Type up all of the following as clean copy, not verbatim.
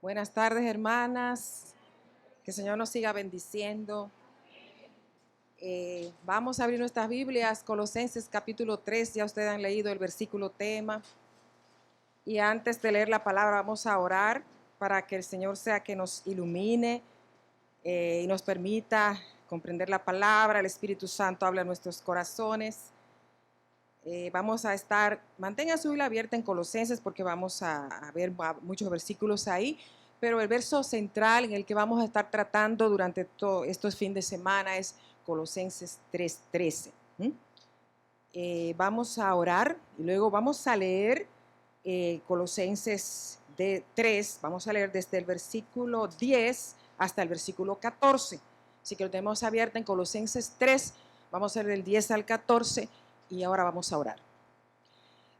Buenas tardes, hermanas. Que el Señor nos siga bendiciendo. Vamos a abrir nuestras Biblias, Colosenses capítulo 3. Ya ustedes han leído el versículo tema. Y antes de leer la palabra, vamos a orar para que el Señor sea que nos ilumine y nos permita comprender la palabra. El Espíritu Santo habla en nuestros corazones. Vamos a estar, mantengan su Biblia abierta en Colosenses porque vamos a ver muchos versículos ahí, pero el verso central en el que vamos a estar tratando durante todo estos fines de semana es Colosenses 3:13. Vamos a orar y luego vamos a leer Colosenses 3, vamos a leer desde el versículo 10 hasta el versículo 14. Así que lo tenemos abierto en Colosenses 3, vamos a leer del 10 al 14. Y ahora vamos a orar.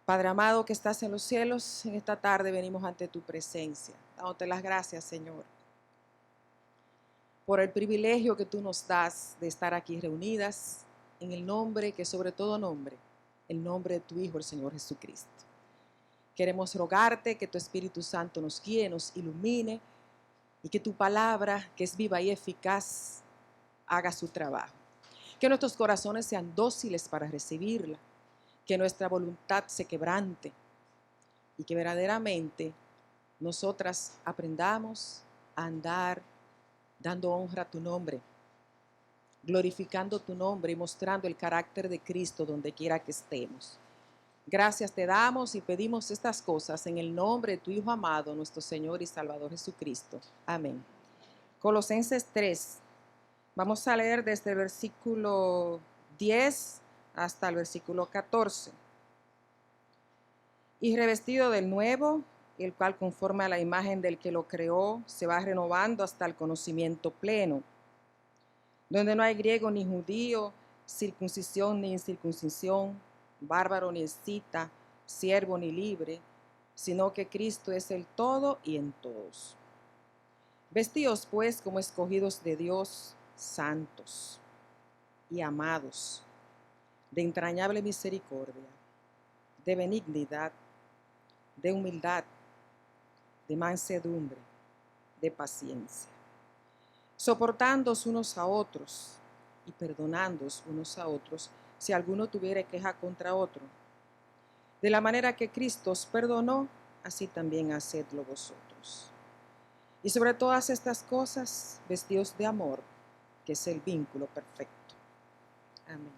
Padre amado que estás en los cielos, en esta tarde venimos ante tu presencia, dándote las gracias, Señor, por el privilegio que tú nos das de estar aquí reunidas en el nombre que sobre todo nombre, el nombre de tu Hijo, el Señor Jesucristo. Queremos rogarte que tu Espíritu Santo nos guíe, nos ilumine y que tu palabra, que es viva y eficaz, haga su trabajo. Que nuestros corazones sean dóciles para recibirla, que nuestra voluntad se quebrante y que verdaderamente nosotras aprendamos a andar dando honra a tu nombre, glorificando tu nombre y mostrando el carácter de Cristo donde quiera que estemos. Gracias te damos y pedimos estas cosas en el nombre de tu Hijo amado, nuestro Señor y Salvador Jesucristo. Amén. Colosenses 3. Vamos a leer desde el versículo 10 hasta el versículo 14. Y revestido del nuevo, el cual conforme a la imagen del que lo creó, se va renovando hasta el conocimiento pleno, donde no hay griego ni judío, circuncisión ni incircuncisión, bárbaro ni escita, siervo ni libre, sino que Cristo es el todo y en todos. Vestíos pues como escogidos de Dios, santos y amados, de entrañable misericordia, de benignidad, de humildad, de mansedumbre, de paciencia, soportándoos unos a otros y perdonándoos unos a otros si alguno tuviere queja contra otro. De la manera que Cristo os perdonó, así también hacedlo vosotros. Y sobre todas estas cosas, vestíos de amor, que es el vínculo perfecto. Amén.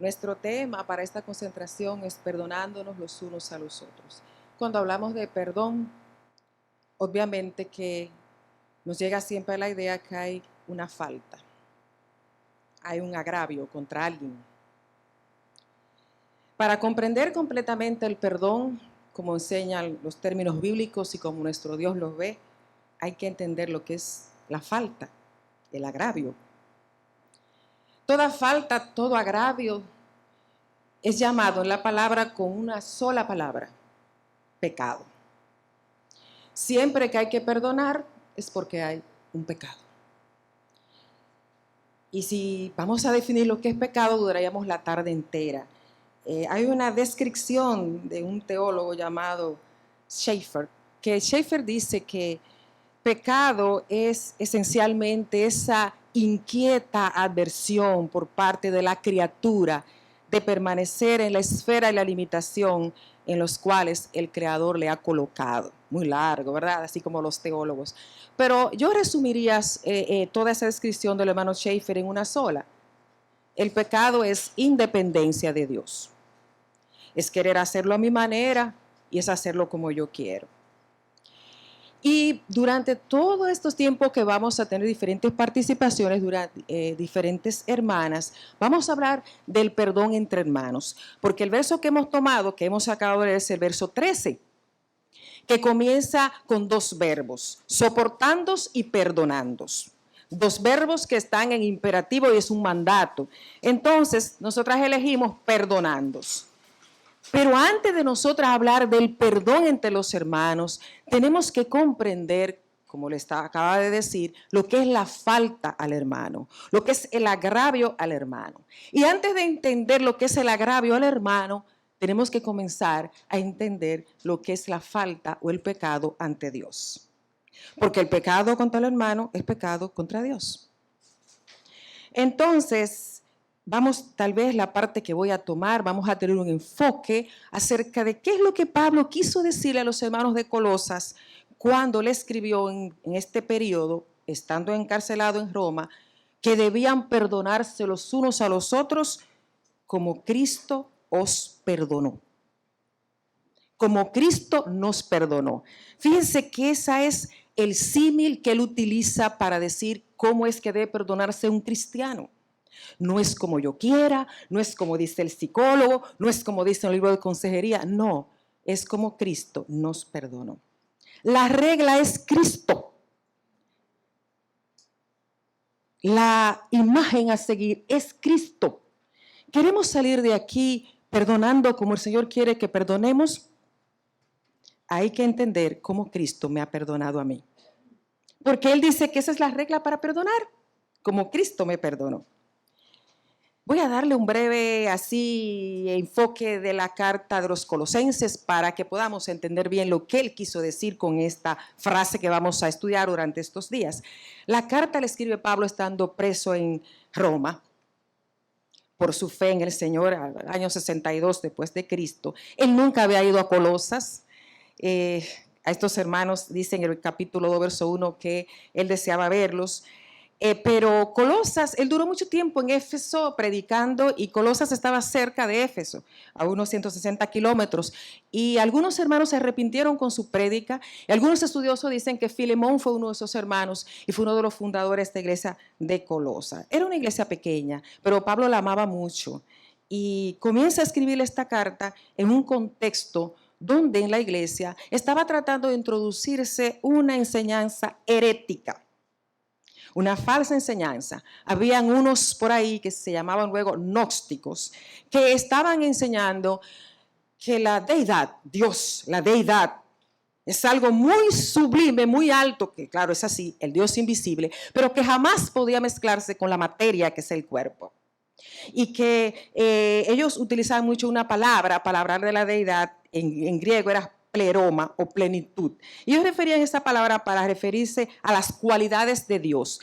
Nuestro tema para esta concentración es perdonándonos los unos a los otros. Cuando hablamos de perdón, obviamente que nos llega siempre la idea que hay una falta, hay un agravio contra alguien. Para comprender completamente el perdón, como enseñan los términos bíblicos y como nuestro Dios los ve, hay que entender lo que es la falta, el agravio. Toda falta, todo agravio es llamado en la palabra con una sola palabra, pecado. Siempre que hay que perdonar es porque hay un pecado. Y si vamos a definir lo que es pecado, duraríamos la tarde entera. Hay una descripción de un teólogo llamado Schaeffer, que Schaeffer dice que pecado es esencialmente esa inquieta adversión por parte de la criatura de permanecer en la esfera y la limitación en los cuales el Creador le ha colocado. Muy largo, ¿verdad? Así como los teólogos. Pero yo resumiría toda esa descripción del hermano Schaeffer en una sola. El pecado es independencia de Dios. Es querer hacerlo a mi manera y es hacerlo como yo quiero. Y durante todos estos tiempos que vamos a tener diferentes participaciones, durante diferentes hermanas, vamos a hablar del perdón entre hermanos, porque el verso que hemos tomado, que hemos sacado es el verso 13, que comienza con dos verbos, soportándos y perdonándos. Dos verbos que están en imperativo y es un mandato. Entonces, nosotras elegimos perdonándos. Pero antes de nosotras hablar del perdón entre los hermanos, tenemos que comprender, como le acaba de decir, lo que es la falta al hermano, lo que es el agravio al hermano. Y antes de entender lo que es el agravio al hermano, tenemos que comenzar a entender lo que es la falta o el pecado ante Dios. Porque el pecado contra el hermano es pecado contra Dios. Entonces, vamos, tal vez la parte que voy a tomar, vamos a tener un enfoque acerca de qué es lo que Pablo quiso decirle a los hermanos de Colosas cuando le escribió en este periodo, estando encarcelado en Roma, que debían perdonarse los unos a los otros como Cristo os perdonó. Como Cristo nos perdonó. Fíjense que esa es el símil que él utiliza para decir cómo es que debe perdonarse un cristiano. No es como yo quiera, no es como dice el psicólogo, no es como dice el libro de consejería, no, es como Cristo nos perdonó. La regla es Cristo. La imagen a seguir es Cristo. ¿Queremos salir de aquí perdonando como el Señor quiere que perdonemos? Hay que entender cómo Cristo me ha perdonado a mí. Porque Él dice que esa es la regla para perdonar, como Cristo me perdonó. Voy a darle un breve así enfoque de la carta de los Colosenses para que podamos entender bien lo que él quiso decir con esta frase que vamos a estudiar durante estos días. La carta la escribe Pablo estando preso en Roma por su fe en el Señor al año 62 después de Cristo. Él nunca había ido a Colosas. A estos hermanos dicen en el capítulo 2, verso 1, que él deseaba verlos. Pero Colosas, él duró mucho tiempo en Éfeso predicando y Colosas estaba cerca de Éfeso, a unos 160 kilómetros. Y algunos hermanos se arrepintieron con su prédica. Y algunos estudiosos dicen que Filemón fue uno de esos hermanos y fue uno de los fundadores de esta iglesia de Colosas. Era una iglesia pequeña, pero Pablo la amaba mucho. Y comienza a escribirle esta carta en un contexto donde en la iglesia estaba tratando de introducirse una enseñanza herética. Una falsa enseñanza. Habían unos por ahí que se llamaban luego gnósticos, que estaban enseñando que la deidad, Dios, la deidad, es algo muy sublime, muy alto, que claro es así, el Dios invisible, pero que jamás podía mezclarse con la materia que es el cuerpo. Y que ellos utilizaban mucho una palabra para hablar de la deidad, en griego era pleroma o plenitud. Y ellos referían esa palabra para referirse a las cualidades de Dios.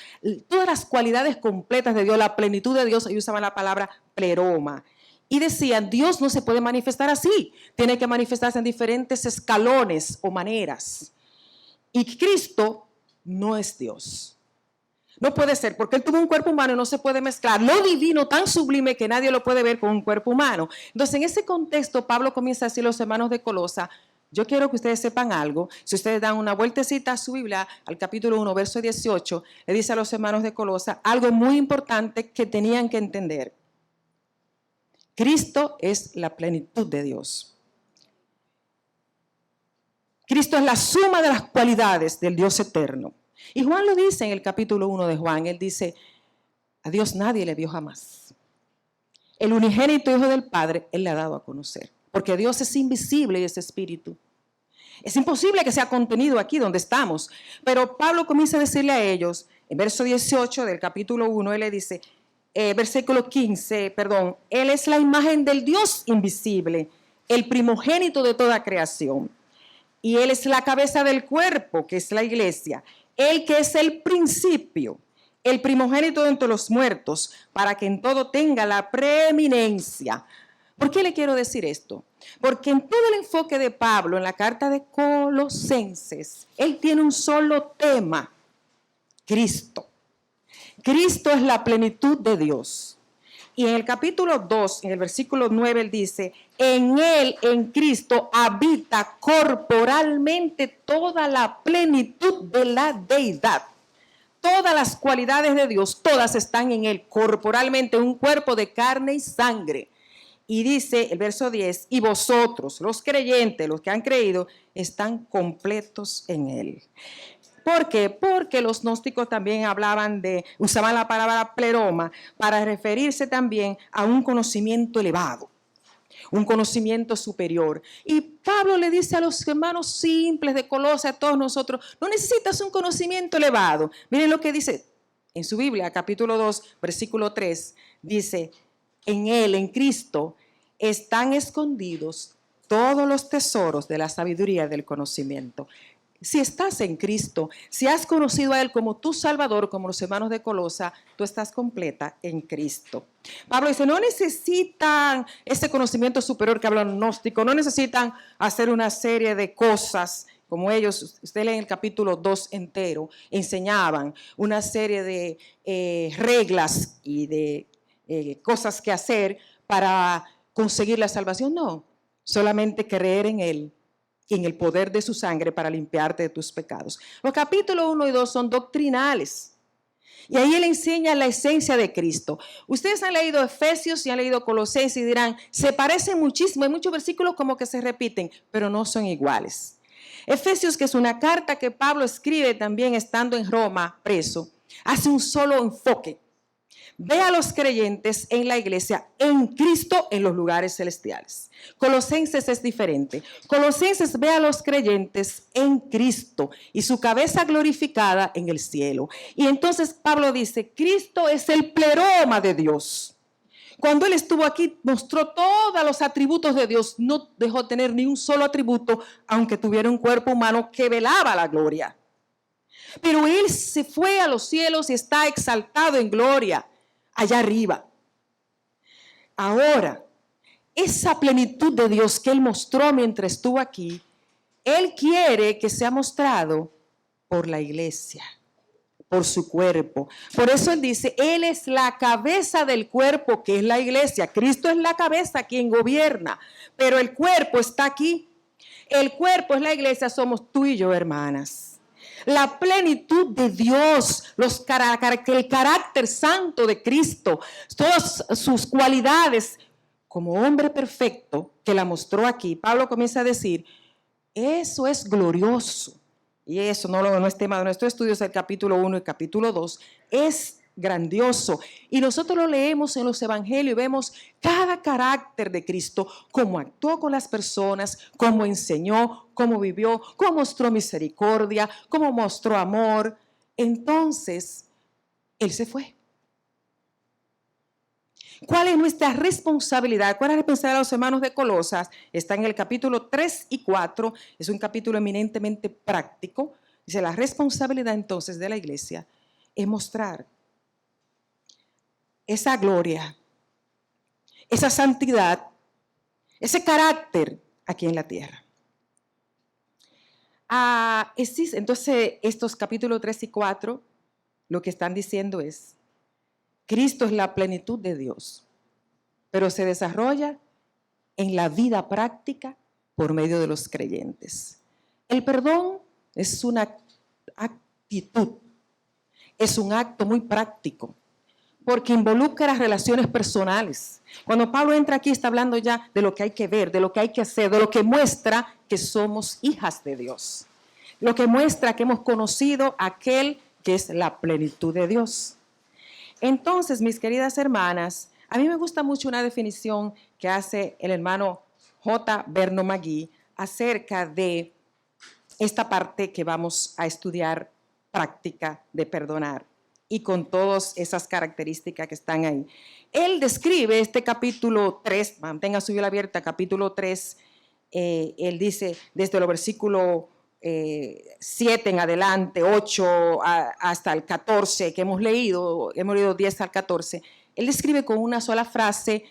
Todas las cualidades completas de Dios, la plenitud de Dios, ellos usaban la palabra pleroma. Y decían, Dios no se puede manifestar así, tiene que manifestarse en diferentes escalones o maneras. Y Cristo no es Dios. No puede ser, porque él tuvo un cuerpo humano y no se puede mezclar lo divino tan sublime que nadie lo puede ver con un cuerpo humano. Entonces, en ese contexto, Pablo comienza a decir a los hermanos de Colosa, yo quiero que ustedes sepan algo. Si ustedes dan una vueltecita a su Biblia, al capítulo 1, verso 18, le dice a los hermanos de Colosa algo muy importante que tenían que entender. Cristo es la plenitud de Dios. Cristo es la suma de las cualidades del Dios eterno. Y Juan lo dice en el capítulo 1 de Juan, él dice, a Dios nadie le vio jamás. El unigénito Hijo del Padre, él le ha dado a conocer, porque Dios es invisible y es espíritu. Es imposible que sea contenido aquí donde estamos, pero Pablo comienza a decirle a ellos, en verso 18 del capítulo 1, él le dice, versículo 15, perdón, él es la imagen del Dios invisible, el primogénito de toda creación. Y él es la cabeza del cuerpo, que es la iglesia. Él que es el principio, el primogénito de entre los muertos, para que en todo tenga la preeminencia. ¿Por qué le quiero decir esto? Porque en todo el enfoque de Pablo, en la carta de Colosenses, él tiene un solo tema, Cristo. Cristo es la plenitud de Dios. Y en el capítulo 2, en el versículo 9, él dice, en él, en Cristo, habita corporalmente toda la plenitud de la deidad. Todas las cualidades de Dios, todas están en él, corporalmente, un cuerpo de carne y sangre. Y dice el verso 10, y vosotros, los creyentes, los que han creído, están completos en él. ¿Por qué? Porque los gnósticos también usaban la palabra pleroma para referirse también a un conocimiento elevado, un conocimiento superior. Y Pablo le dice a los hermanos simples de Colosas, a todos nosotros, no necesitas un conocimiento elevado. Miren lo que dice en su Biblia, capítulo 2, versículo 3, dice, en él, en Cristo, están escondidos todos los tesoros de la sabiduría y del conocimiento. si estás en Cristo, si has conocido a Él como tu Salvador, como los hermanos de Colosa, tú estás completa en Cristo. Pablo dice, no necesitan ese conocimiento superior que habla el gnóstico, no necesitan hacer una serie de cosas como ellos, usted lee en el capítulo 2 entero, enseñaban una serie de reglas y de cosas que hacer para conseguir la salvación. No, solamente creer en Él y en el poder de su sangre para limpiarte de tus pecados. Los capítulos 1 y 2 son doctrinales. Y ahí él enseña la esencia de Cristo. Ustedes han leído Efesios y han leído Colosenses y dirán, se parecen muchísimo, hay muchos versículos como que se repiten, pero no son iguales. Efesios, que es una carta que Pablo escribe también estando en Roma preso, hace un solo enfoque. Ve a los creyentes en la iglesia, en Cristo, en los lugares celestiales. Colosenses es diferente. Colosenses ve a los creyentes en Cristo y su cabeza glorificada en el cielo. Y entonces Pablo dice, Cristo es el pleroma de Dios. Cuando Él estuvo aquí, mostró todos los atributos de Dios. No dejó tener ni un solo atributo, aunque tuviera un cuerpo humano que velaba la gloria. Pero Él se fue a los cielos y está exaltado en gloria allá arriba. Ahora, esa plenitud de Dios que Él mostró mientras estuvo aquí, Él quiere que sea mostrado por la iglesia, por su cuerpo. Por eso Él dice, Él es la cabeza del cuerpo, que es la iglesia. Cristo es la cabeza, quien gobierna, pero el cuerpo está aquí. El cuerpo es la iglesia, somos tú y yo, hermanas. La plenitud de Dios, el carácter santo de Cristo, todas sus cualidades como hombre perfecto que la mostró aquí. Pablo comienza a decir, eso es glorioso. Y eso no es tema de nuestro estudio, es el capítulo 1 y capítulo 2. Es grandioso. Y nosotros lo leemos en los evangelios y vemos cada carácter de Cristo, cómo actuó con las personas, cómo enseñó, cómo vivió, cómo mostró misericordia, cómo mostró amor. Entonces, Él se fue. ¿Cuál es nuestra responsabilidad? ¿Cuál es la responsabilidad de los hermanos de Colosas? Está en el capítulo 3 y 4. Es un capítulo eminentemente práctico. Dice, la responsabilidad entonces de la iglesia es mostrar esa gloria, esa santidad, ese carácter aquí en la tierra. Entonces, estos capítulos 3 y 4, lo que están diciendo es, Cristo es la plenitud de Dios, pero se desarrolla en la vida práctica por medio de los creyentes. El perdón es una actitud, es un acto muy práctico, porque involucra las relaciones personales. Cuando Pablo entra aquí está hablando ya de lo que hay que ver, de lo que hay que hacer, de lo que muestra que somos hijas de Dios. Lo que muestra que hemos conocido a aquel que es la plenitud de Dios. Entonces, mis queridas hermanas, a mí me gusta mucho una definición que hace el hermano J. Vernon McGee acerca de esta parte que vamos a estudiar, práctica de perdonar, y con todas esas características que están ahí. Él describe este capítulo 3, mantenga su Biblia abierta, capítulo 3, él dice desde los versículos 7 en adelante, 8 hasta el 14 que hemos leído 10 al 14, él describe con una sola frase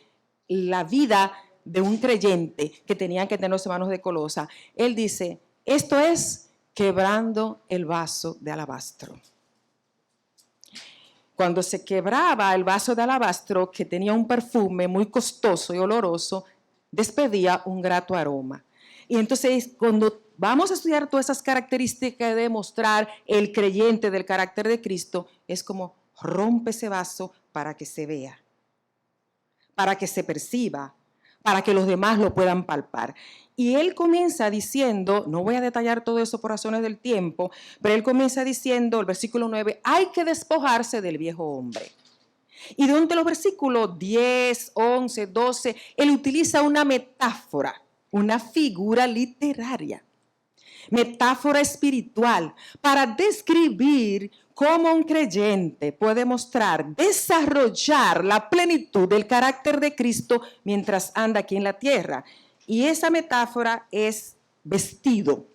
la vida de un creyente que tenían que tener los hermanos de Colosa. Él dice, esto es quebrando el vaso de alabastro. Cuando se quebraba el vaso de alabastro, que tenía un perfume muy costoso y oloroso, despedía un grato aroma. Y entonces, cuando vamos a estudiar todas esas características de mostrar el creyente del carácter de Cristo, es como rompe ese vaso para que se vea, para que se perciba, para que los demás lo puedan palpar. Y él comienza diciendo, no voy a detallar todo eso por razones del tiempo, pero él comienza diciendo, el versículo 9, hay que despojarse del viejo hombre. Y durante los versículos 10, 11, 12, él utiliza una metáfora, una figura literaria, metáfora espiritual, para describir cómo un creyente puede mostrar, desarrollar la plenitud del carácter de Cristo mientras anda aquí en la tierra. Y esa metáfora es vestido.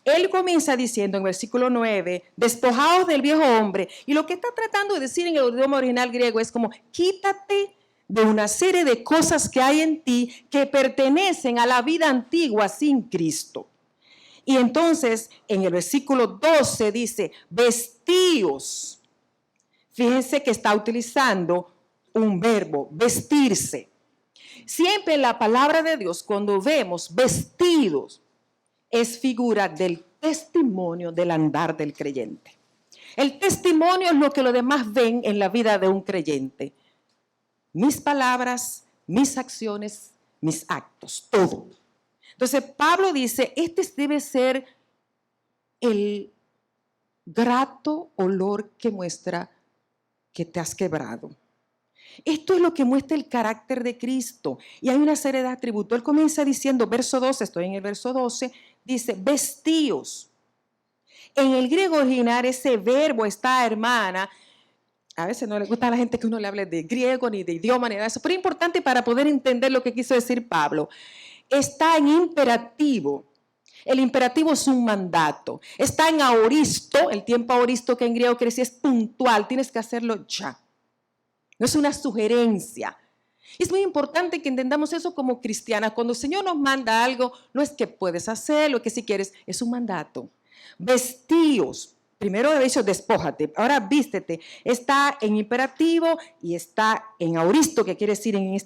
Él comienza diciendo en versículo 9, despojaos del viejo hombre. Y lo que está tratando de decir en el idioma original griego es como, quítate de una serie de cosas que hay en ti que pertenecen a la vida antigua sin Cristo. Y entonces en el versículo 12 dice, vestíos. Fíjense que está utilizando un verbo, vestirse. Siempre en la palabra de Dios, cuando vemos vestidos, es figura del testimonio del andar del creyente. El testimonio es lo que los demás ven en la vida de un creyente. Mis palabras, mis acciones, mis actos, todo. Entonces Pablo dice, este debe ser el grato olor que muestra que te has quebrado. Esto es lo que muestra el carácter de Cristo. Y hay una serie de atributos. Él comienza diciendo, verso 12, estoy en el verso 12, dice, vestíos. En el griego original ese verbo está, hermana, a veces no le gusta a la gente que uno le hable de griego, ni de idioma, ni de eso, pero es importante para poder entender lo que quiso decir Pablo. Está en imperativo. El imperativo es un mandato. Está en aoristo, el tiempo aoristo que en griego quiere decir es puntual, tienes que hacerlo ya. No es una sugerencia. Es muy importante que entendamos eso como cristianas. Cuando el Señor nos manda algo, no es que puedes hacerlo, que si quieres, es un mandato. Vestíos. Primero he dicho despójate, ahora vístete. Está en imperativo y está en aoristo, que quiere decir en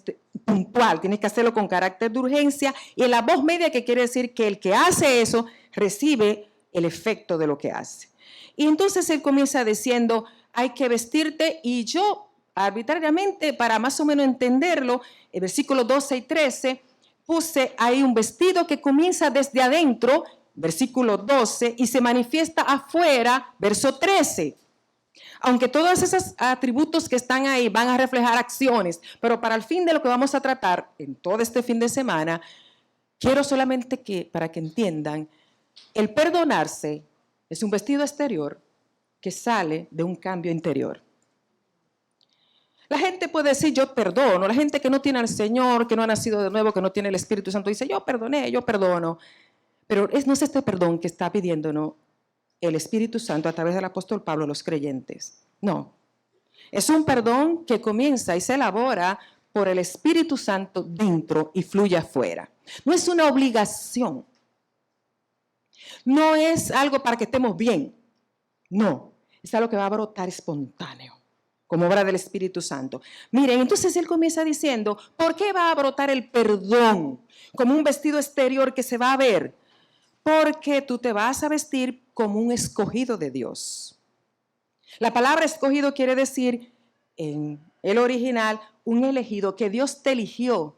puntual. Tienes que hacerlo con carácter de urgencia. Y en la voz media, que quiere decir que el que hace eso recibe el efecto de lo que hace. Y entonces él comienza diciendo, hay que vestirte, y yo arbitrariamente, para más o menos entenderlo, el versículo 12 y 13, puse ahí un vestido que comienza desde adentro, versículo 12, y se manifiesta afuera, verso 13. Aunque todos esos atributos que están ahí van a reflejar acciones, pero para el fin de lo que vamos a tratar en todo este fin de semana, quiero solamente que, para que entiendan, el perdonarse es un vestido exterior que sale de un cambio interior. La gente puede decir, yo perdono. La gente que no tiene al Señor, que no ha nacido de nuevo, que no tiene el Espíritu Santo, dice, yo perdoné, yo perdono. Pero no es este perdón que está pidiéndonos el Espíritu Santo a través del apóstol Pablo a los creyentes. No. Es un perdón que comienza y se elabora por el Espíritu Santo dentro y fluye afuera. No es una obligación. No es algo para que estemos bien. No. Es algo que va a brotar espontáneo, como obra del Espíritu Santo. Miren, entonces él comienza diciendo, ¿por qué va a brotar el perdón como un vestido exterior que se va a ver? Porque tú te vas a vestir como un escogido de Dios. La palabra escogido quiere decir, en el original, un elegido, que Dios te eligió.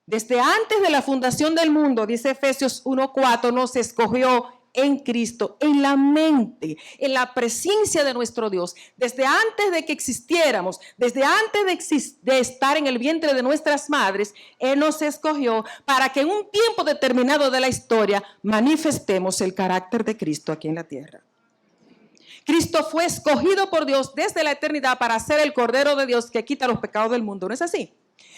Desde antes de la fundación del mundo, dice Efesios 1:4, nos escogió en Cristo, en la mente, en la presencia de nuestro Dios, desde antes de que existiéramos, desde antes de estar en el vientre de nuestras madres, Él nos escogió para que en un tiempo determinado de la historia manifestemos el carácter de Cristo aquí en la tierra. Cristo fue escogido por Dios desde la eternidad para ser el Cordero de Dios que quita los pecados del mundo, ¿no es así?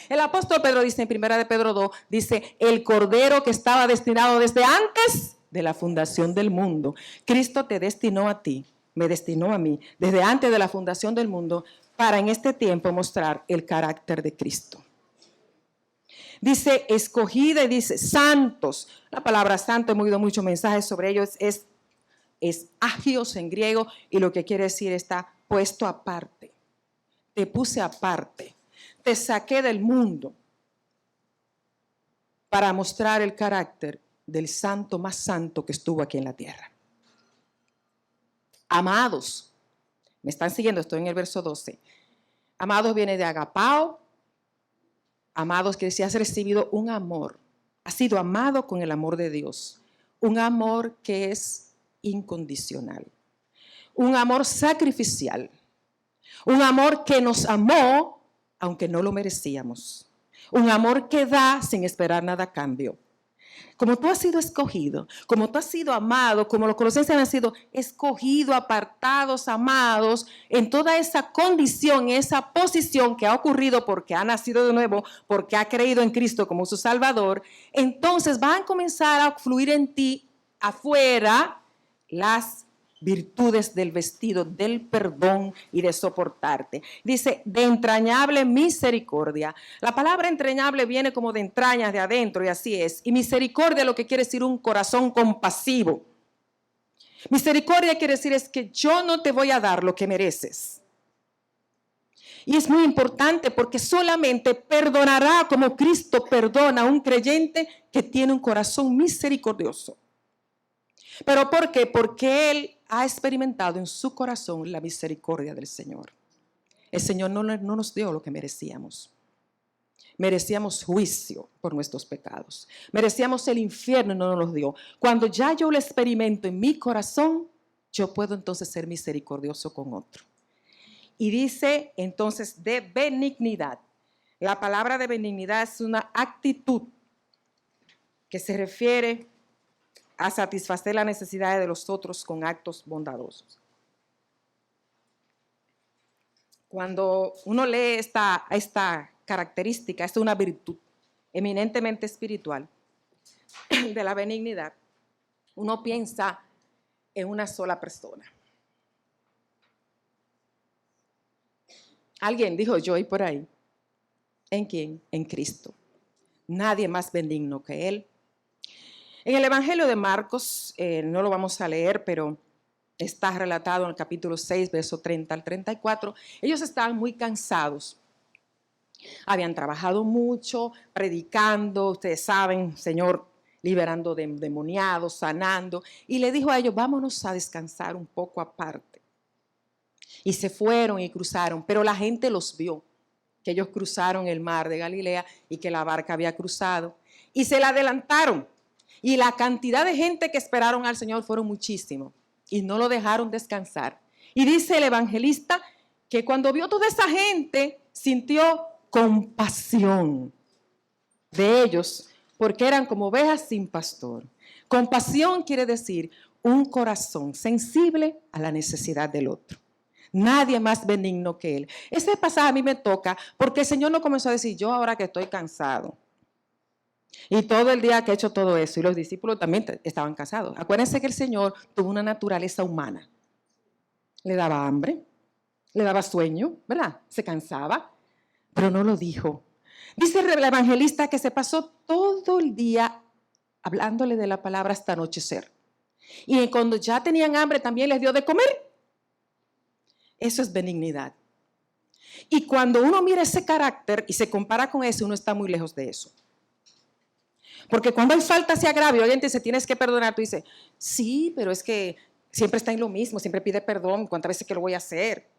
El apóstol Pedro dice en 1 de Pedro 2, dice, el Cordero que estaba destinado desde antes de la fundación del mundo. Cristo te destinó a ti, me destinó a mí, desde antes de la fundación del mundo, para en este tiempo mostrar el carácter de Cristo. Dice escogida y dice santos. La palabra santo, hemos oído muchos mensajes sobre ellos, es agios en griego, y lo que quiere decir está puesto aparte. Te puse aparte, te saqué del mundo para mostrar el carácter del santo más santo que estuvo aquí en la tierra. Amados, me están siguiendo, estoy en el verso 12. Amados viene de agapao. Amados quiere decir has recibido un amor, has sido amado con el amor de Dios, un amor que es incondicional, un amor sacrificial, un amor que nos amó aunque no lo merecíamos, un amor que da sin esperar nada a cambio. Como tú has sido escogido, como tú has sido amado, como los colosenses han sido escogidos, apartados, amados, en toda esa condición, esa posición que ha ocurrido porque ha nacido de nuevo, porque ha creído en Cristo como su Salvador, entonces van a comenzar a fluir en ti afuera las virtudes del vestido, del perdón y de soportarte. Dice, de entrañable misericordia. La palabra entrañable viene como de entrañas, de adentro, y así es. Y misericordia lo que quiere decir un corazón compasivo. Misericordia quiere decir es que yo no te voy a dar lo que mereces. Y es muy importante porque solamente perdonará como Cristo perdona a un creyente que tiene un corazón misericordioso. ¿Pero por qué? Porque Él ha experimentado en su corazón la misericordia del Señor. El Señor no nos dio lo que merecíamos. Merecíamos juicio por nuestros pecados. Merecíamos el infierno y no nos lo dio. Cuando ya yo lo experimento en mi corazón, yo puedo entonces ser misericordioso con otro. Y dice entonces de benignidad. La palabra de benignidad es una actitud que se refiere a satisfacer las necesidades de los otros con actos bondadosos. Cuando uno lee esta característica, esta es una virtud eminentemente espiritual de la benignidad, uno piensa en una sola persona. Alguien dijo yo y por ahí. ¿En quién? En Cristo. Nadie más benigno que Él. En el Evangelio de Marcos, no lo vamos a leer, pero está relatado en el capítulo 6, verso 30 al 34. Ellos estaban muy cansados. Habían trabajado mucho, predicando, ustedes saben, Señor, liberando de endemoniados, sanando. Y le dijo a ellos, vámonos a descansar un poco aparte. Y se fueron y cruzaron, pero la gente los vio, que ellos cruzaron el mar de Galilea y que la barca había cruzado. Y se la adelantaron. Y la cantidad de gente que esperaron al Señor fueron muchísimos. Y no lo dejaron descansar. Y dice el evangelista que cuando vio toda esa gente, sintió compasión de ellos, porque eran como ovejas sin pastor. Compasión quiere decir un corazón sensible a la necesidad del otro. Nadie más benigno que Él. Ese pasaje a mí me toca porque el Señor no comenzó a decir, yo ahora que estoy cansado. Y todo el día que he hecho todo eso, y los discípulos también estaban cansados. Acuérdense que el Señor tuvo una naturaleza humana. Le daba hambre, le daba sueño, ¿verdad? Se cansaba, pero no lo dijo. Dice el evangelista que se pasó todo el día hablándole de la palabra hasta anochecer. Y cuando ya tenían hambre también les dio de comer. Eso es benignidad. Y cuando uno mira ese carácter y se compara con ese, uno está muy lejos de eso. Porque cuando hay falta y agravio, alguien te dice, tienes que perdonar, tú dices, sí, pero es que siempre está en lo mismo, siempre pide perdón, ¿cuántas veces que lo voy a hacer?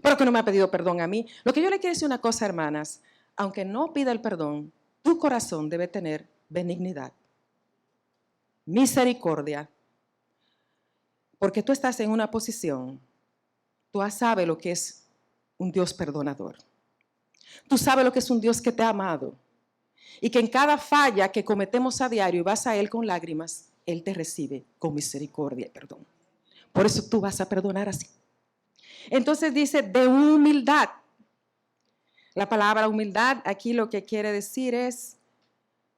Pero que no me ha pedido perdón a mí. Lo que yo le quiero decir una cosa, hermanas, aunque no pida el perdón, tu corazón debe tener benignidad, misericordia, porque tú estás en una posición. Tú sabes lo que es un Dios perdonador. Tú sabes lo que es un Dios que te ha amado. Y que en cada falla que cometemos a diario y vas a Él con lágrimas, Él te recibe con misericordia y perdón. Por eso tú vas a perdonar así. Entonces dice, de humildad. La palabra humildad aquí lo que quiere decir es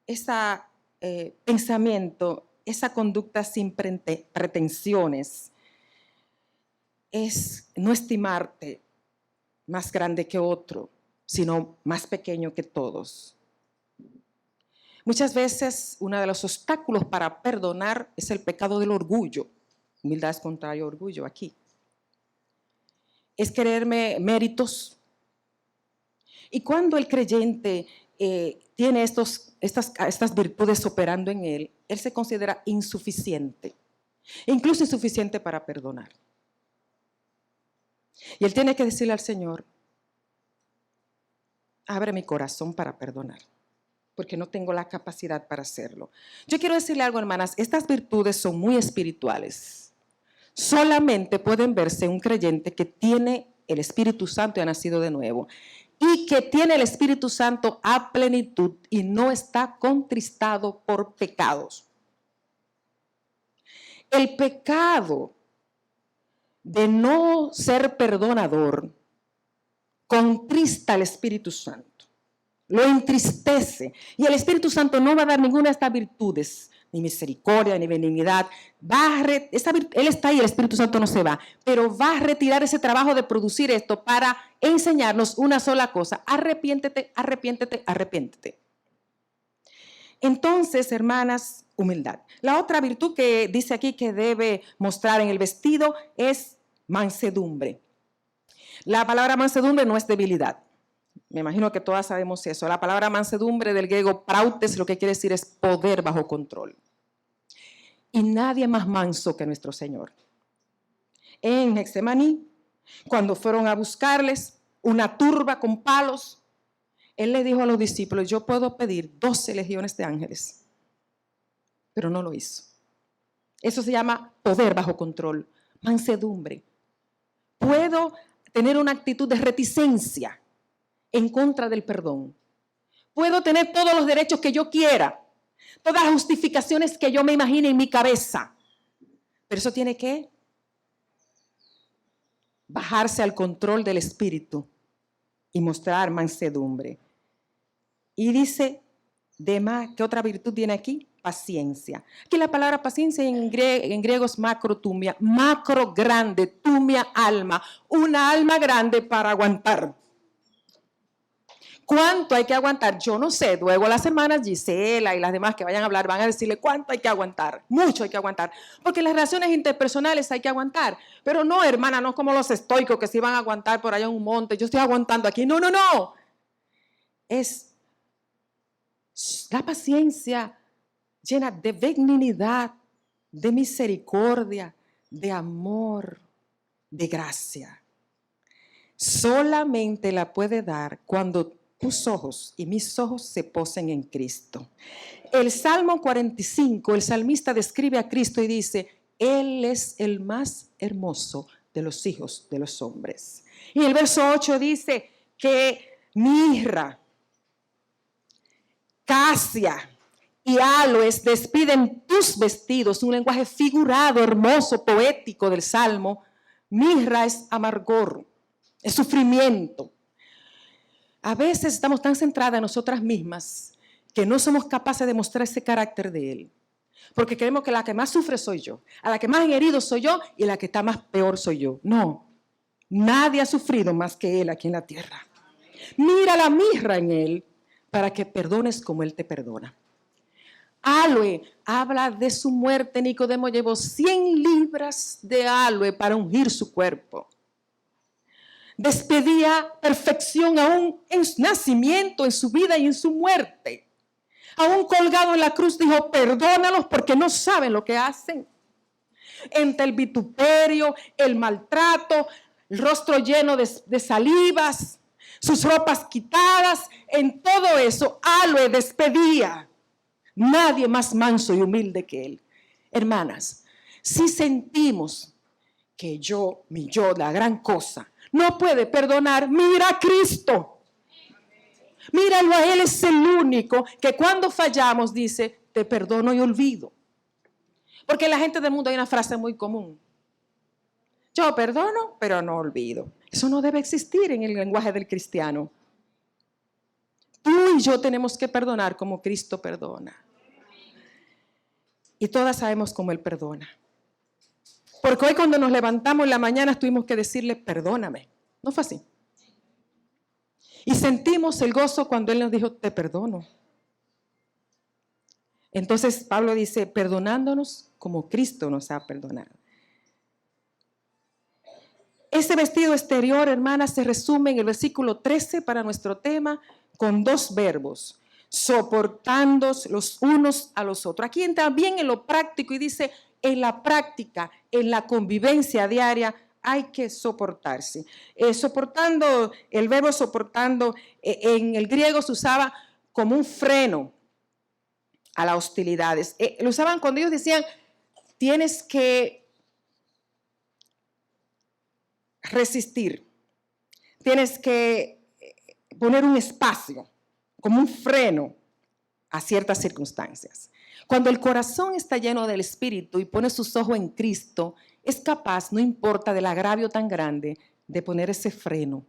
ese pensamiento, esa conducta sin pretensiones. Es no estimarte más grande que otro, sino más pequeño que todos. Muchas veces uno de los obstáculos para perdonar es el pecado del orgullo. Humildad es contrario a orgullo aquí. Es quererme méritos. Y cuando el creyente tiene estas virtudes operando en él se considera insuficiente, incluso insuficiente para perdonar. Y él tiene que decirle al Señor, abre mi corazón para perdonar, porque no tengo la capacidad para hacerlo. Yo quiero decirle algo, hermanas, estas virtudes son muy espirituales. Solamente pueden verse un creyente que tiene el Espíritu Santo y ha nacido de nuevo, y que tiene el Espíritu Santo a plenitud y no está contristado por pecados. El pecado de no ser perdonador contrista al Espíritu Santo, lo entristece, y el Espíritu Santo no va a dar ninguna de estas virtudes, ni misericordia, ni benignidad. Él está ahí, el Espíritu Santo no se va, pero va a retirar ese trabajo de producir esto para enseñarnos una sola cosa: arrepiéntete, arrepiéntete, arrepiéntete. Entonces, hermanas, humildad. La otra virtud que dice aquí que debe mostrar en el vestido es mansedumbre. La palabra mansedumbre no es debilidad. Me imagino que todas sabemos eso. La palabra mansedumbre del griego prautes lo que quiere decir es poder bajo control. Y nadie más manso que nuestro Señor. En Getsemaní, cuando fueron a buscarles una turba con palos, Él le dijo a los discípulos: yo puedo pedir 12 legiones de ángeles, pero no lo hizo. Eso se llama poder bajo control, mansedumbre. Puedo tener una actitud de reticencia en contra del perdón. Puedo tener todos los derechos que yo quiera, todas las justificaciones que yo me imagine en mi cabeza, pero eso tiene que bajarse al control del Espíritu y mostrar mansedumbre. Y dice, ¿qué otra virtud tiene aquí? Paciencia. Aquí la palabra paciencia en griego es macrotumia, macro grande, tumia alma, una alma grande para aguantar. ¿Cuánto hay que aguantar? Yo no sé. Luego a las semanas Gisela y las demás que vayan a hablar van a decirle cuánto hay que aguantar. Mucho hay que aguantar. Porque en las relaciones interpersonales hay que aguantar. Pero no, hermana, no como los estoicos que se iban a aguantar por allá en un monte. Yo estoy aguantando aquí. No, no, no. Es la paciencia llena de benignidad, de misericordia, de amor, de gracia. Solamente la puede dar cuando tus ojos y mis ojos se posen en Cristo. El Salmo 45, el salmista describe a Cristo y dice: Él es el más hermoso de los hijos de los hombres. Y el verso 8 dice que mirra, casia y aloes despiden tus vestidos. Un lenguaje figurado, hermoso, poético del Salmo. Mirra es amargor, es sufrimiento. A veces estamos tan centradas en nosotras mismas que no somos capaces de mostrar ese carácter de Él. Porque creemos que la que más sufre soy yo, a la que más herido soy yo y la que está más peor soy yo. No, nadie ha sufrido más que Él aquí en la tierra. Mira la mirra en Él para que perdones como Él te perdona. Aloe habla de su muerte. Nicodemo llevó 100 libras de aloe para ungir su cuerpo. Despedía perfección aún en su nacimiento, en su vida y en su muerte. Aún colgado en la cruz dijo: perdónalos porque no saben lo que hacen. Entre el vituperio, el maltrato, el rostro lleno de salivas, sus ropas quitadas, en todo eso, aloe despedía. Nadie más manso y humilde que Él. Hermanas, si sentimos que mi yo, la gran cosa, no puede perdonar, mira a Cristo. Míralo a Él, es el único que cuando fallamos dice: te perdono y olvido. Porque en la gente del mundo hay una frase muy común: yo perdono, pero no olvido. Eso no debe existir en el lenguaje del cristiano. Tú y yo tenemos que perdonar como Cristo perdona. Y todas sabemos cómo Él perdona. Porque hoy cuando nos levantamos en la mañana tuvimos que decirle: perdóname. ¿No fue así? Y sentimos el gozo cuando Él nos dijo: te perdono. Entonces Pablo dice: perdonándonos como Cristo nos ha perdonado. Ese vestido exterior, hermanas, se resume en el versículo 13 para nuestro tema con 2 verbos: soportándoos los unos a los otros. Aquí entra bien en lo práctico y dice: en la práctica, en la convivencia diaria, hay que soportarse. Soportando, el verbo soportando, en el griego se usaba como un freno a las hostilidades. Lo usaban cuando ellos decían: tienes que resistir, tienes que poner un espacio, como un freno a ciertas circunstancias. Cuando el corazón está lleno del Espíritu y pone sus ojos en Cristo, es capaz, no importa del agravio tan grande, de poner ese freno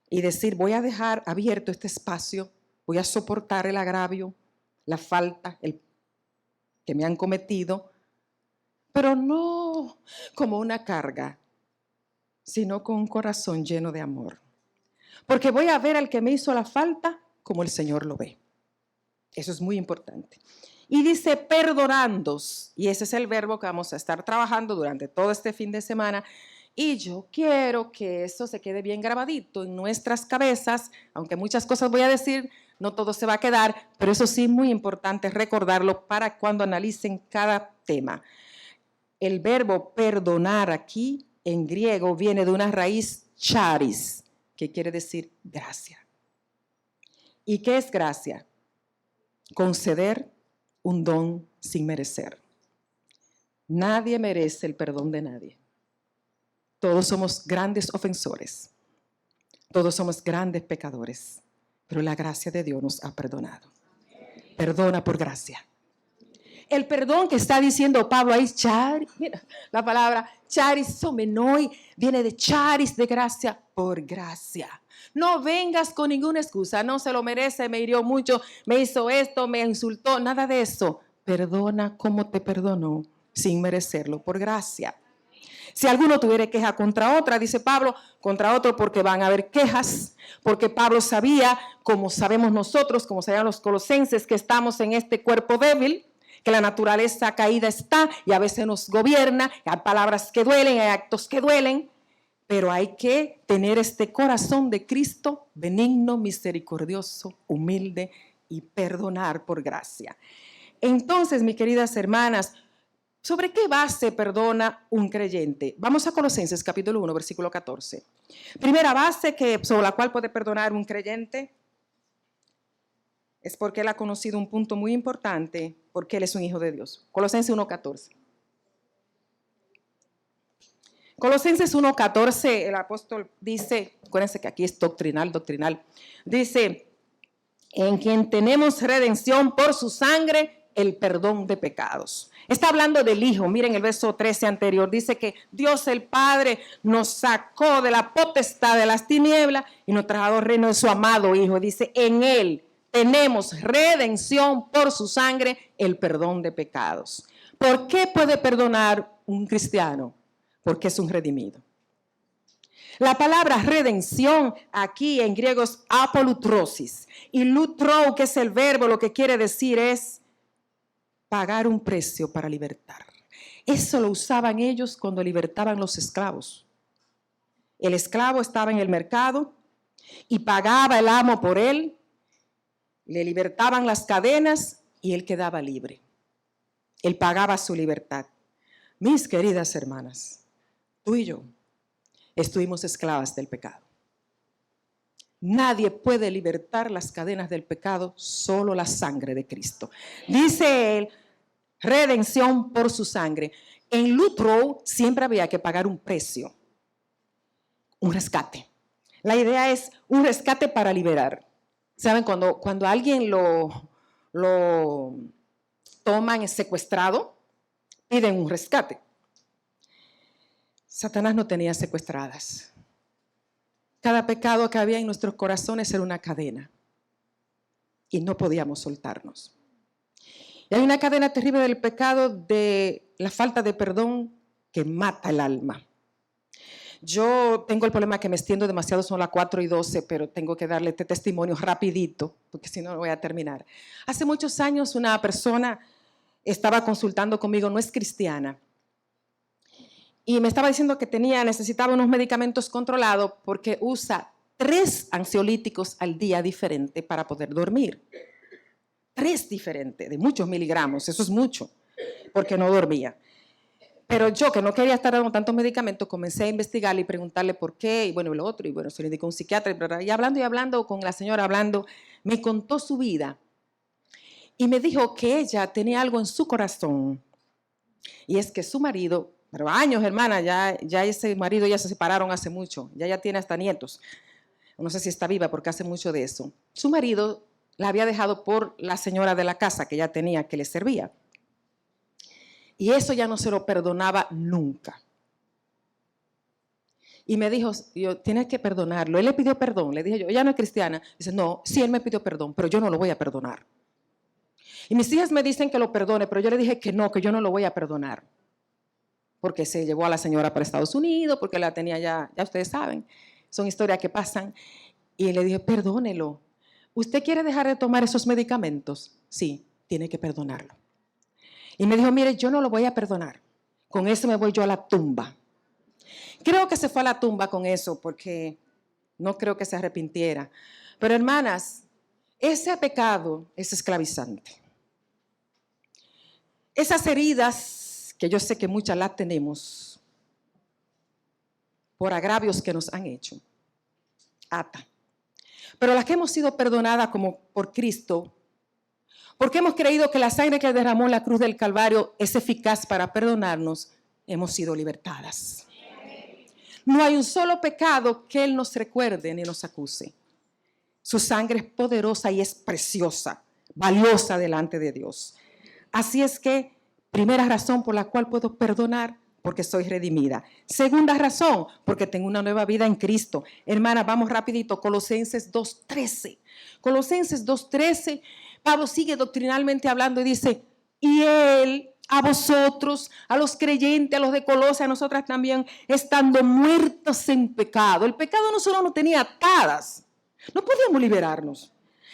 y decir: voy a dejar abierto este espacio, voy a soportar el agravio, la falta que me han cometido, pero no como una carga, sino con un corazón lleno de amor. Porque voy a ver al que me hizo la falta como el Señor lo ve. Eso es muy importante. Y dice perdonándos, y ese es el verbo que vamos a estar trabajando durante todo este fin de semana. Y yo quiero que eso se quede bien grabadito en nuestras cabezas, aunque muchas cosas voy a decir, no todo se va a quedar, pero eso sí, muy importante recordarlo para cuando analicen cada tema. El verbo perdonar aquí en griego viene de una raíz charis, que quiere decir gracia. ¿Y qué es gracia? Conceder un don sin merecer. Nadie merece el perdón de nadie. Todos somos grandes ofensores. Todos somos grandes pecadores. Pero la gracia de Dios nos ha perdonado. Perdona por gracia. El perdón que está diciendo Pablo ahí, charis, mira, la palabra charisomenoi viene de charis, de gracia, por gracia. No vengas con ninguna excusa, no se lo merece, me hirió mucho, me hizo esto, me insultó, nada de eso. Perdona como te perdonó, sin merecerlo, por gracia. Si alguno tuviera queja contra otra, dice Pablo, contra otro porque van a haber quejas, porque Pablo sabía, como sabemos nosotros, como sabían los colosenses, que estamos en este cuerpo débil, que la naturaleza caída está y a veces nos gobierna, hay palabras que duelen, hay actos que duelen, pero hay que tener este corazón de Cristo benigno, misericordioso, humilde y perdonar por gracia. Entonces, mis queridas hermanas, ¿sobre qué base perdona un creyente? Vamos a Colosenses capítulo 1, versículo 14. Primera base sobre la cual puede perdonar un creyente es porque él ha conocido un punto muy importante, porque él es un hijo de Dios. Colosenses 1:14. Colosenses 1:14, el apóstol dice, acuérdense que aquí es doctrinal, dice, en quien tenemos redención por su sangre, el perdón de pecados. Está hablando del Hijo. Miren el verso 13 anterior, dice que Dios el Padre nos sacó de la potestad de las tinieblas y nos trajo al reino de su amado Hijo. Dice, en Él tenemos redención por su sangre, el perdón de pecados. ¿Por qué puede perdonar un cristiano? Porque es un redimido. La palabra redención aquí en griego es apolutrosis. Y lutro, que es el verbo, lo que quiere decir es pagar un precio para libertar. Eso lo usaban ellos cuando libertaban los esclavos. El esclavo estaba en el mercado y pagaba el amo por él. Le libertaban las cadenas y él quedaba libre. Él pagaba su libertad. Mis queridas hermanas, tú y yo estuvimos esclavas del pecado. Nadie puede libertar las cadenas del pecado, solo la sangre de Cristo. Dice él, redención por su sangre. En lutro siempre había que pagar un precio, un rescate. La idea es un rescate para liberar. ¿Saben? Cuando alguien lo toman secuestrado, piden un rescate. Satanás no tenía secuestradas. Cada pecado que había en nuestros corazones era una cadena y no podíamos soltarnos. Y hay una cadena terrible del pecado, de la falta de perdón, que mata el alma. Yo tengo el problema que me extiendo demasiado, son las 4:12, pero tengo que darle este testimonio rapidito, porque si no, no voy a terminar. Hace muchos años una persona estaba consultando conmigo, no es cristiana, y me estaba diciendo que necesitaba unos medicamentos controlados porque usa 3 ansiolíticos al día diferentes para poder dormir. 3 diferentes, de muchos miligramos, eso es mucho, porque no dormía. Pero yo, que no quería estar dando tantos medicamentos, comencé a investigarle y preguntarle por qué, y bueno, y lo otro, y bueno, se le indicó un psiquiatra, y hablando con la señora, me contó su vida. Y me dijo que ella tenía algo en su corazón, y es que su marido, pero años, hermana, ya ese marido ya se separaron hace mucho, ya tiene hasta nietos. No sé si está viva porque hace mucho de eso. Su marido la había dejado por la señora de la casa que ya tenía, que le servía. Y eso ya no se lo perdonaba nunca. Y me dijo, tienes que perdonarlo. Él le pidió perdón. Le dije yo, ella no es cristiana. Dice, no, sí, él me pidió perdón, pero yo no lo voy a perdonar. Y mis hijas me dicen que lo perdone, pero yo le dije que no, que yo no lo voy a perdonar. Porque se llevó a la señora para Estados Unidos, porque la tenía ya ustedes saben, son historias que pasan. Y le dije, perdónelo. ¿Usted quiere dejar de tomar esos medicamentos? Sí, tiene que perdonarlo. Y me dijo, mire, yo no lo voy a perdonar. Con eso me voy yo a la tumba. Creo que se fue a la tumba con eso, porque no creo que se arrepintiera. Pero hermanas, ese pecado es esclavizante. Esas heridas, que yo sé que muchas las tenemos, por agravios que nos han hecho, ata. Pero las que hemos sido perdonadas como por Cristo, porque hemos creído que la sangre que derramó en la cruz del Calvario es eficaz para perdonarnos, hemos sido libertadas. No hay un solo pecado que Él nos recuerde ni nos acuse. Su sangre es poderosa y es preciosa, valiosa delante de Dios. Así es que, primera razón por la cual puedo perdonar, porque soy redimida. Segunda razón, porque tengo una nueva vida en Cristo. Hermana, vamos rapidito, Colosenses 2:13. Colosenses 2:13, Pablo sigue doctrinalmente hablando y dice, y Él, a vosotros, a los creyentes, a los de Colosas, a nosotras también, estando muertos en pecado. El pecado no solo nos tenía atadas, no podíamos liberarnos.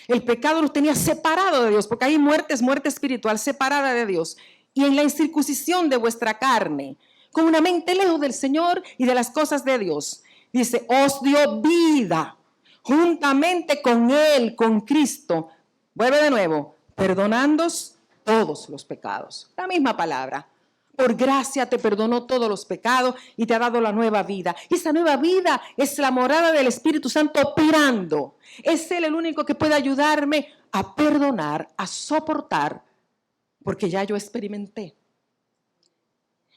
El pecado nos tenía separado de Dios, porque hay muerte, es muerte espiritual, separada de Dios. Y en la incircuncisión de vuestra carne, con una mente lejos del Señor y de las cosas de Dios, dice, os dio vida juntamente con Él, con Cristo. Vuelve de nuevo, perdonándoos todos los pecados. La misma palabra. Por gracia te perdonó todos los pecados y te ha dado la nueva vida. Y esa nueva vida es la morada del Espíritu Santo operando. Es Él el único que puede ayudarme a perdonar, a soportar, porque ya yo experimenté.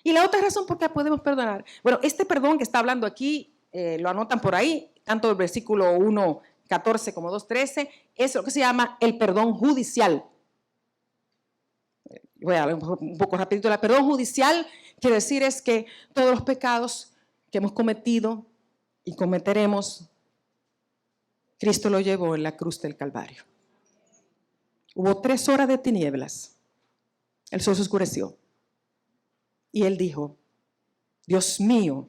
Y la otra razón por qué podemos perdonar. Bueno, este perdón que está hablando aquí, lo anotan por ahí, tanto el versículo 1:14 como 2:13, es lo que se llama el perdón judicial. Voy a hablar un poco rapidito. El perdón judicial quiere decir es que todos los pecados que hemos cometido y cometeremos, Cristo lo llevó en la cruz del Calvario. Hubo 3 horas de tinieblas. El sol se oscureció. Y Él dijo, Dios mío,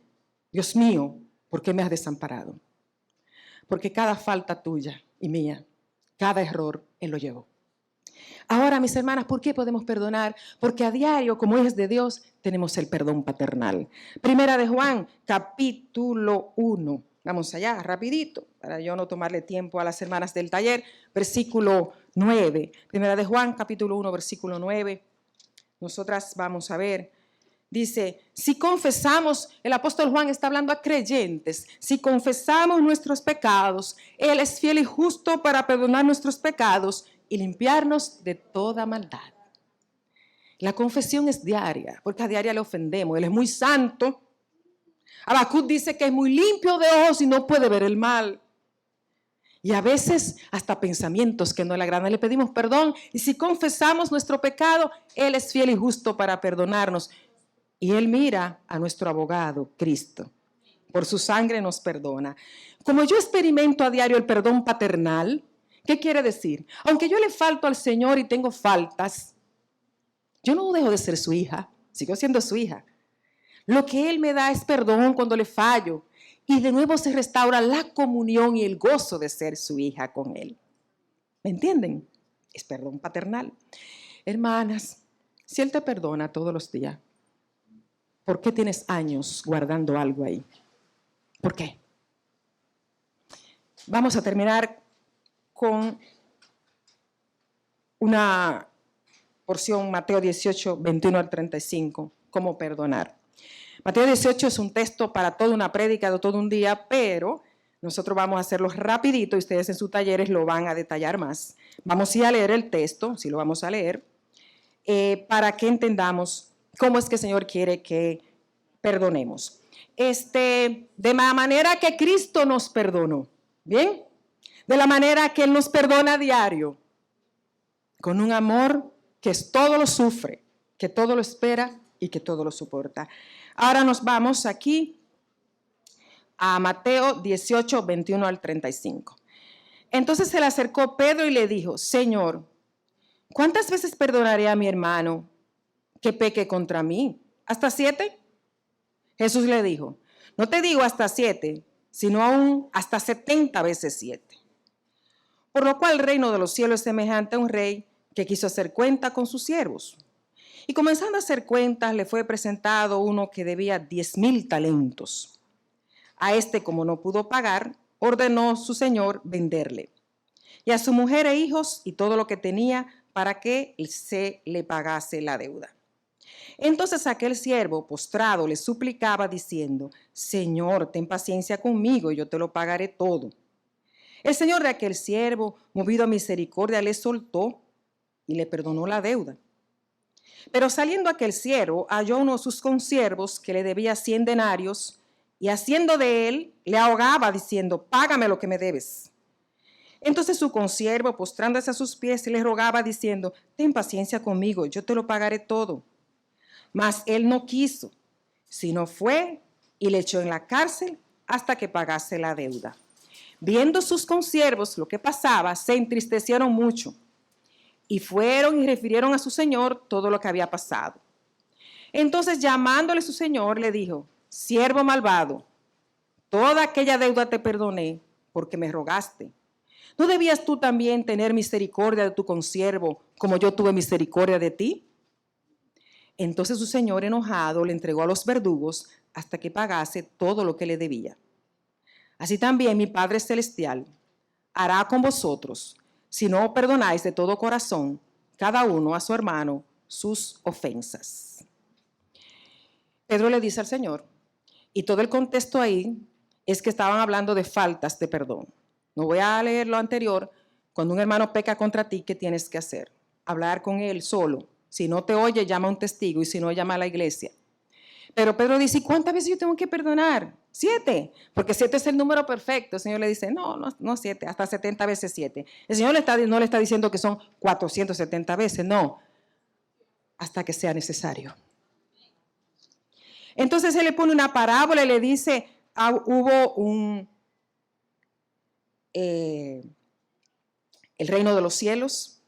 ¿por qué me has desamparado? Porque cada falta tuya y mía, cada error, Él lo llevó. Ahora, mis hermanas, ¿por qué podemos perdonar? Porque a diario, como hijas de Dios, tenemos el perdón paternal. Primera de Juan, capítulo 1. Vamos allá, rapidito, para yo no tomarle tiempo a las hermanas del taller. Versículo 9. Primera de Juan, capítulo 1, versículo 9. Nosotras vamos a ver. Dice, si confesamos, el apóstol Juan está hablando a creyentes, si confesamos nuestros pecados, Él es fiel y justo para perdonar nuestros pecados y limpiarnos de toda maldad. La confesión es diaria, porque a diaria le ofendemos. Él es muy santo. Habacuc dice que es muy limpio de ojos y no puede ver el mal. Y a veces hasta pensamientos que no le agradan. Le pedimos perdón y si confesamos nuestro pecado, Él es fiel y justo para perdonarnos. Y Él mira a nuestro abogado, Cristo. Por su sangre nos perdona. Como yo experimento a diario el perdón paternal, ¿qué quiere decir? Aunque yo le falto al Señor y tengo faltas, yo no dejo de ser su hija, sigo siendo su hija. Lo que Él me da es perdón cuando le fallo y de nuevo se restaura la comunión y el gozo de ser su hija con Él. ¿Me entienden? Es perdón paternal. Hermanas, si Él te perdona todos los días, ¿por qué tienes años guardando algo ahí? ¿Por qué? Vamos a terminar con una porción, Mateo 18, 21 al 35, cómo perdonar. Mateo 18 es un texto para toda una prédica de todo un día, pero nosotros vamos a hacerlo rapidito y ustedes en sus talleres lo van a detallar más. Vamos a ir a leer el texto, sí lo vamos a leer, para que entendamos cómo es que el Señor quiere que perdonemos. De la manera que Cristo nos perdonó, ¿bien? De la manera que Él nos perdona a diario, con un amor que todo lo sufre, que todo lo espera y que todo lo soporta. Ahora nos vamos aquí a Mateo 18, 21 al 35. Entonces se le acercó Pedro y le dijo, Señor, ¿Cuántas veces perdonaré a mi hermano que peque contra mí? ¿Hasta 7? Jesús le dijo, no te digo hasta 7, sino aún hasta 70 veces 7. Por lo cual el reino de los cielos es semejante a un rey que quiso hacer cuenta con sus siervos. Y comenzando a hacer cuentas, le fue presentado uno que debía 10,000 talentos. A este, como no pudo pagar, ordenó su señor venderle, y a su mujer e hijos y todo lo que tenía, para que se le pagase la deuda. Entonces aquel siervo postrado le suplicaba diciendo, Señor, ten paciencia conmigo, yo te lo pagaré todo. El señor de aquel siervo, movido a misericordia, le soltó y le perdonó la deuda. Pero saliendo aquel siervo, halló a uno de sus consiervos que le debía 100 denarios, y haciendo de él, le ahogaba diciendo, págame lo que me debes. Entonces su consiervo, postrándose a sus pies, le rogaba diciendo, ten paciencia conmigo, yo te lo pagaré todo. Mas él no quiso, sino fue y le echó en la cárcel hasta que pagase la deuda. Viendo sus consiervos lo que pasaba, se entristecieron mucho y fueron y refirieron a su señor todo lo que había pasado. Entonces, llamándole su señor, le dijo, siervo malvado, toda aquella deuda te perdoné porque me rogaste. ¿No debías tú también tener misericordia de tu consiervo como yo tuve misericordia de ti? Entonces su señor, enojado, le entregó a los verdugos hasta que pagase todo lo que le debía. Así también mi Padre Celestial hará con vosotros, si no perdonáis de todo corazón, cada uno a su hermano, sus ofensas. Pedro le dice al Señor, y todo el contexto ahí es que estaban hablando de faltas de perdón. No voy a leer lo anterior. Cuando un hermano peca contra ti, ¿qué tienes que hacer? Hablar con él solo. Si no te oye, llama a un testigo, y si no, llama a la iglesia. Pero Pedro dice, ¿cuántas veces yo tengo que perdonar? 7, porque 7 es el número perfecto. El Señor le dice, no 7, hasta 70 veces 7. El Señor no le está diciendo que son 470 veces, no, hasta que sea necesario. Entonces él le pone una parábola y le dice, hubo el reino de los cielos,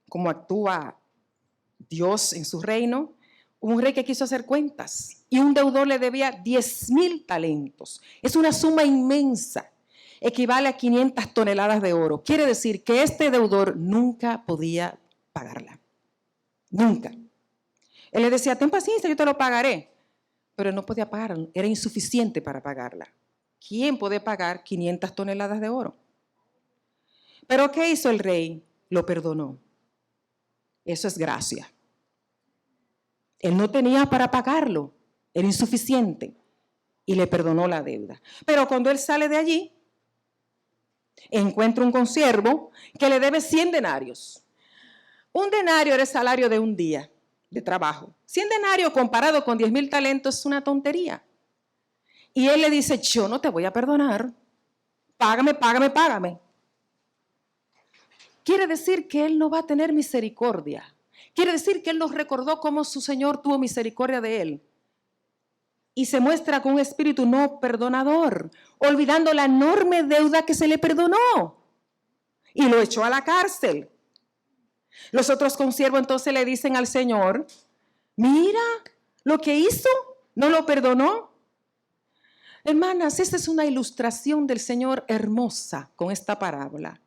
cómo actúa Dios en su reino. Un rey que quiso hacer cuentas y un deudor le debía 10,000 talentos. Es una suma inmensa, equivale a 500 toneladas de oro. Quiere decir que este deudor nunca podía pagarla, nunca. Él le decía, ten paciencia, yo te lo pagaré, pero no podía pagarla, era insuficiente para pagarla. ¿Quién puede pagar 500 toneladas de oro? Pero ¿qué hizo el rey? Lo perdonó. Eso es gracia. Él no tenía para pagarlo, era insuficiente y le perdonó la deuda. Pero cuando él sale de allí, encuentra un consiervo que le debe 100 denarios. Un denario era el salario de un día de trabajo. 100 denarios comparado con 10,000 talentos es una tontería. Y él le dice, yo no te voy a perdonar, págame, págame, págame. Quiere decir que él no va a tener misericordia. Quiere decir que él nos recordó cómo su Señor tuvo misericordia de él. Y se muestra con un espíritu no perdonador, olvidando la enorme deuda que se le perdonó. Y lo echó a la cárcel. Los otros consiervos entonces le dicen al Señor, mira lo que hizo, no lo perdonó. Hermanas, esta es una ilustración del Señor hermosa con esta parábola.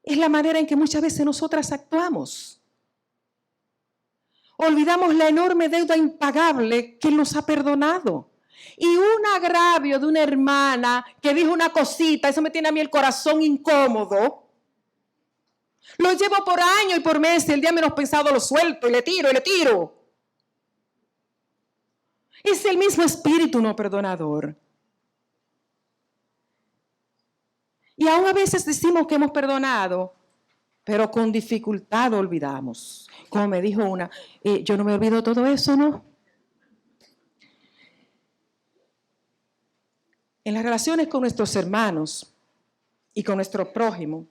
Es la manera en que muchas veces nosotras actuamos. Olvidamos la enorme deuda impagable que Él nos ha perdonado. Y un agravio de una hermana que dijo una cosita, eso me tiene a mí el corazón incómodo. Lo llevo por años y por meses, el día menos pensado lo suelto y le tiro y le tiro. Es el mismo espíritu no perdonador. Y aún a veces decimos que hemos perdonado, pero con dificultad olvidamos. Como me dijo una, yo no me olvido todo eso, ¿no? En las relaciones con nuestros hermanos y con nuestro prójimo,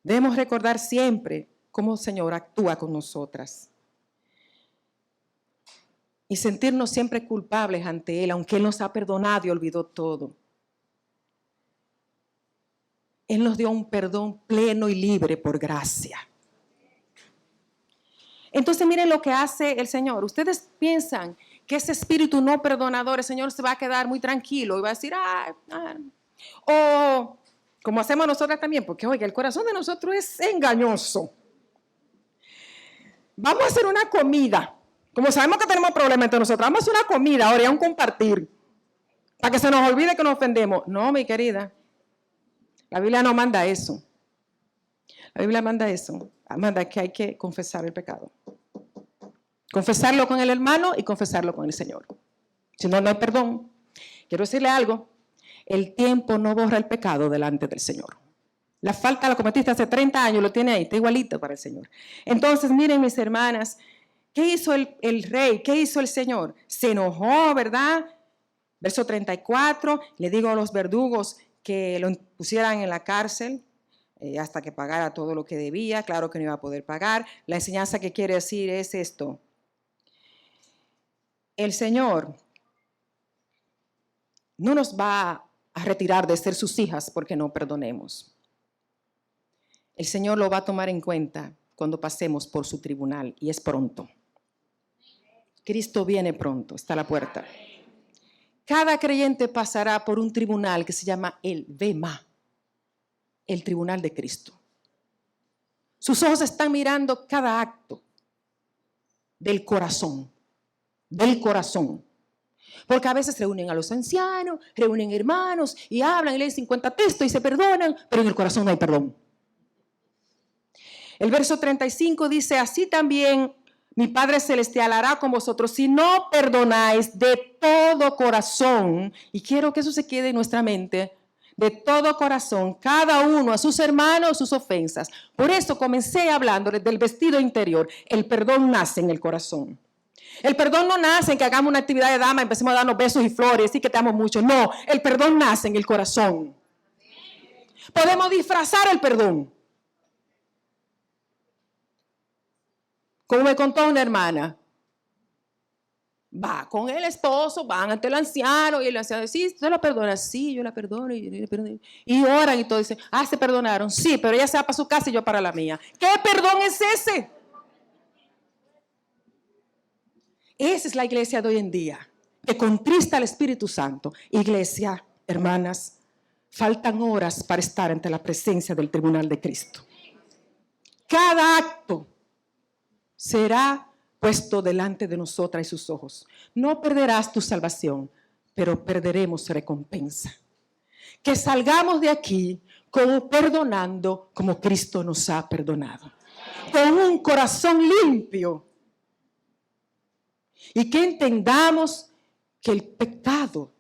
debemos recordar siempre cómo el Señor actúa con nosotras. Y sentirnos siempre culpables ante Él, aunque Él nos ha perdonado y olvidó todo. Él nos dio un perdón pleno y libre por gracia. Entonces miren lo que hace el Señor. Ustedes piensan que ese espíritu no perdonador, el Señor se va a quedar muy tranquilo y va a decir, o como hacemos nosotras también, porque oiga, el corazón de nosotros es engañoso. Vamos a hacer una comida. Como sabemos que tenemos problemas entre nosotros, vamos a hacer una comida ahora y a un compartir. Para que se nos olvide que nos ofendemos. No, mi querida. La Biblia no manda eso. La Biblia manda eso. Manda que hay que confesar el pecado. Confesarlo con el hermano y confesarlo con el Señor. Si no, no hay perdón. Quiero decirle algo. El tiempo no borra el pecado delante del Señor. La falta la cometiste hace 30 años, lo tiene ahí, está igualito para el Señor. Entonces, miren mis hermanas, ¿qué hizo el rey? ¿Qué hizo el Señor? Se enojó, ¿verdad? Verso 34, le digo a los verdugos que lo pusieran en la cárcel hasta que pagara todo lo que debía. Claro que no iba a poder pagar. La enseñanza que quiere decir es esto. El Señor no nos va a retirar de ser sus hijas porque no perdonemos. El Señor lo va a tomar en cuenta cuando pasemos por su tribunal y es pronto. Cristo viene pronto, está a la puerta. Cada creyente pasará por un tribunal que se llama el Bema, el tribunal de Cristo. Sus ojos están mirando cada acto del corazón, Porque a veces reúnen a los ancianos, reúnen hermanos y hablan y leen 50 textos y se perdonan, pero en el corazón no hay perdón. El verso 35 dice, así también mi Padre Celestial hará con vosotros si no perdonáis de todo corazón, y quiero que eso se quede en nuestra mente, de todo corazón, cada uno a sus hermanos sus ofensas. Por eso comencé hablándoles del vestido interior. El perdón nace en el corazón. El perdón no nace en que hagamos una actividad de dama, empecemos a darnos besos y flores y que te amo mucho. No, el perdón nace en el corazón. Podemos disfrazar el perdón. Como me contó una hermana, va con el esposo, van ante el anciano y el anciano dice, sí, ¿usted la perdona? Sí, yo la perdono. Y oran y todo, dicen, se perdonaron. Sí, pero ella se va para su casa y yo para la mía. ¿Qué perdón es ese? Esa es la iglesia de hoy en día, que contrista al Espíritu Santo. Iglesia, hermanas, faltan horas para estar ante la presencia del tribunal de Cristo. Cada acto será puesto delante de nosotras y sus ojos. No perderás tu salvación, pero perderemos recompensa. Que salgamos de aquí perdonando como Cristo nos ha perdonado. Con un corazón limpio. Y que entendamos que el pecado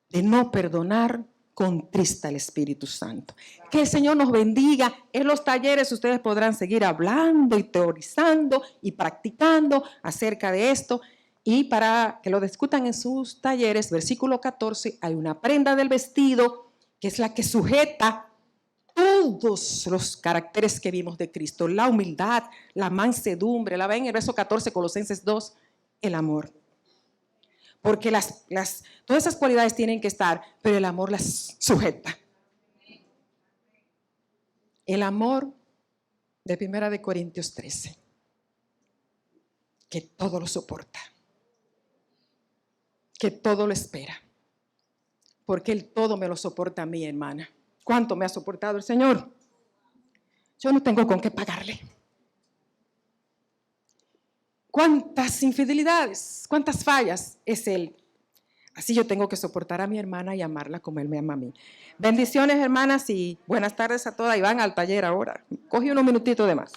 de no perdonar contrista al Espíritu Santo. Que el Señor nos bendiga. En los talleres ustedes podrán seguir hablando y teorizando y practicando acerca de esto. Y para que lo discutan en sus talleres, versículo 14, hay una prenda del vestido que es la que sujeta todos los caracteres que vimos de Cristo. La humildad, la mansedumbre, la ven en el verso 14, Colosenses 2, el amor. Porque todas esas cualidades tienen que estar, pero el amor las sujeta. El amor de 1 Corintios 13, que todo lo soporta, que todo lo espera, porque Él todo me lo soporta a mí, hermana. ¿Cuánto me ha soportado el Señor? Yo no tengo con qué pagarle. ¿Cuántas infidelidades, cuántas fallas es Él? Así yo tengo que soportar a mi hermana y amarla como Él me ama a mí. Bendiciones, hermanas, y buenas tardes a todas. Y van al taller ahora. Coge unos minutitos de más.